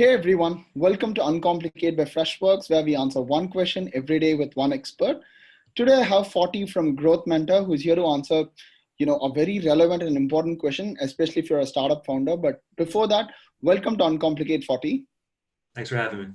Hey everyone, welcome to Uncomplicate by Freshworks, where we answer one question every day with one expert. Today I have 40 from Growth Mentor who's here to answer, a very relevant and important question, especially if you're a startup founder. But before that, welcome to Uncomplicate 40. Thanks for having me.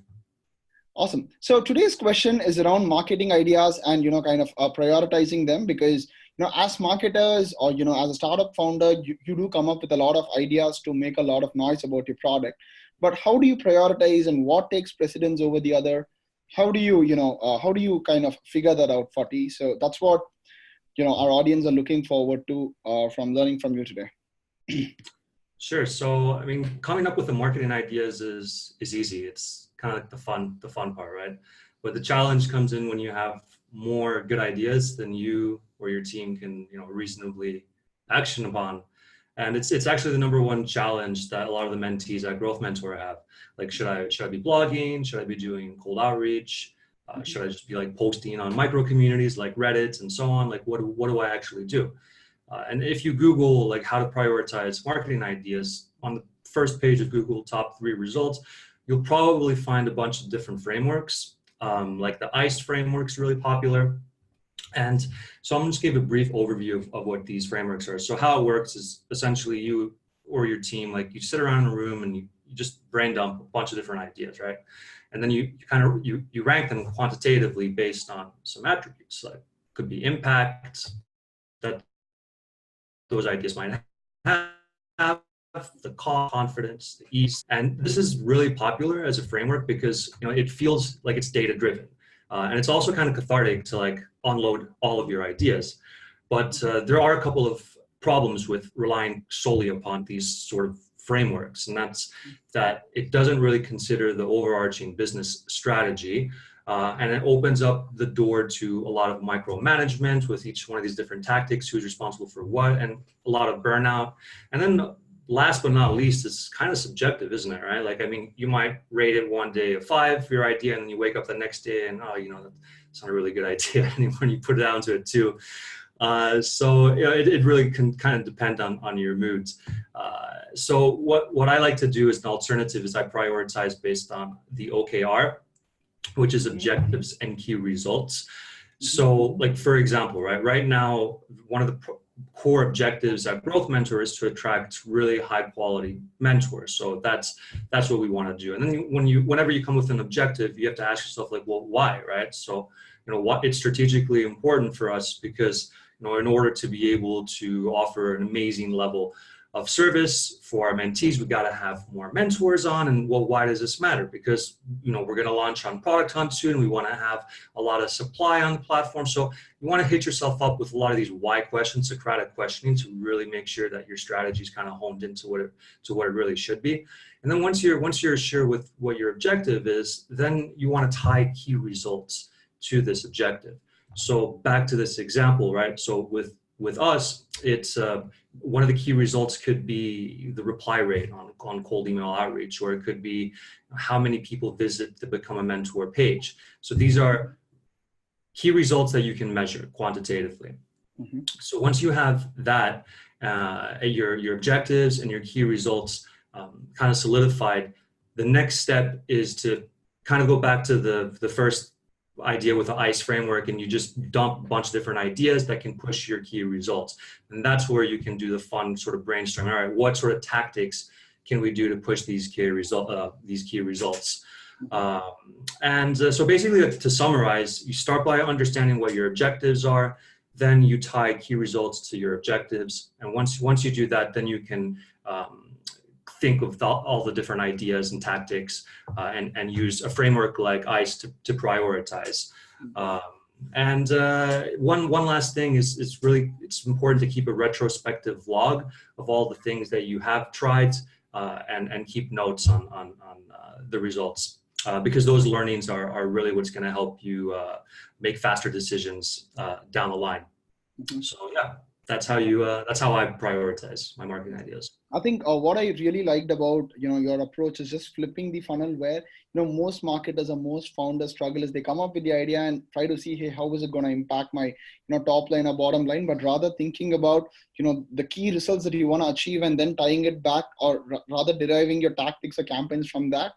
Awesome. So today's question is around marketing ideas and, prioritizing them because, as marketers or, as a startup founder, you do come up with a lot of ideas to make a lot of noise about your product. But how do you prioritize and what takes precedence over the other? How do you, how do you kind of figure that out, 40? So that's what, our audience are looking forward to from learning from you today. Sure. So, coming up with the marketing ideas is easy. It's kind of like the fun part, right? But the challenge comes in when you have more good ideas than you or your team can, reasonably action upon. And it's actually the number one challenge that a lot of the mentees at Growth Mentor have. Like, should I be blogging? Should I be doing cold outreach? Should I just be like posting on micro communities like Reddit and so on? Like, what do I actually do? And if you Google like how to prioritize marketing ideas, on the first page of Google top 3 results, you'll probably find a bunch of different frameworks. Like the ICE framework is really popular. And so I'm going to just give a brief overview of what these frameworks are. So how it works is essentially you or your team, like you sit around in a room and you just brain dump a bunch of different ideas, right? And then you rank them quantitatively based on some attributes, like could be impact that those ideas might have, the confidence, the ease. And this is really popular as a framework because it feels like it's data driven. And it's also kind of cathartic to like unload all of your ideas. But there are a couple of problems with relying solely upon these sort of frameworks. And that's that it doesn't really consider the overarching business strategy. And it opens up the door to a lot of micromanagement with each one of these different tactics, who's responsible for what, and a lot of burnout. And then last but not least, it's kind of subjective, isn't it, right? Like, you might rate it one day a 5 for your idea, and then you wake up the next day and, that's not a really good idea anymore, and you put it down to a 2. So it really can kind of depend on your moods. So what I like to do as an alternative is I prioritize based on the OKR, which is objectives and key results. So like, for example, right now, one of the core objectives at Growth Mentor is to attract really high quality mentors. So that's what we want to do. And then whenever you come with an objective, you have to ask yourself like, well, why, right? So, what it's strategically important for us because, in order to be able to offer an amazing level of service for our mentees, we got to have more mentors on. And well, why does this matter? Because, we're going to launch on Product Hunt soon. We want to have a lot of supply on the platform. So you want to hit yourself up with a lot of these why questions, Socratic questioning, to really make sure that your strategy is kind of honed into what it really should be. And then once you're sure with what your objective is, then you want to tie key results to this objective. So back to this example, right? So with us, it's one of the key results could be the reply rate on cold email outreach, or it could be how many people visit the Become a Mentor page. So these are key results that you can measure quantitatively. Mm-hmm. So once you have that, your objectives and your key results kind of solidified, the next step is to kind of go back to the first idea with the ICE framework, and you just dump a bunch of different ideas that can push your key results. And that's where you can do the fun sort of brainstorming. All right, what sort of tactics can we do to push these key results? So basically, to summarize, you start by understanding what your objectives are, then you tie key results to your objectives. And once you do that, then you can think of all the different ideas and tactics and use a framework like ICE to prioritize. One last thing is it's important to keep a retrospective log of all the things that you have tried and keep notes on the results because those learnings are really what's going to help you make faster decisions down the line. Mm-hmm. So yeah. That's how I prioritize my marketing ideas. I think what I really liked about your approach is just flipping the funnel where most marketers or most founders struggle is they come up with the idea and try to see, hey, how is it going to impact my top line or bottom line, but rather thinking about the key results that you want to achieve and then tying it back, or rather deriving your tactics or campaigns from that.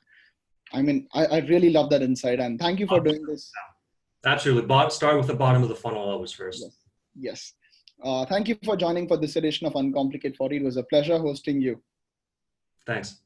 I mean, I really love that insight, and thank you for doing this. Absolutely. Start with the bottom of the funnel always first. Yes. Yes. Thank you for joining for this edition of Uncomplicated 40. It was a pleasure hosting you. Thanks.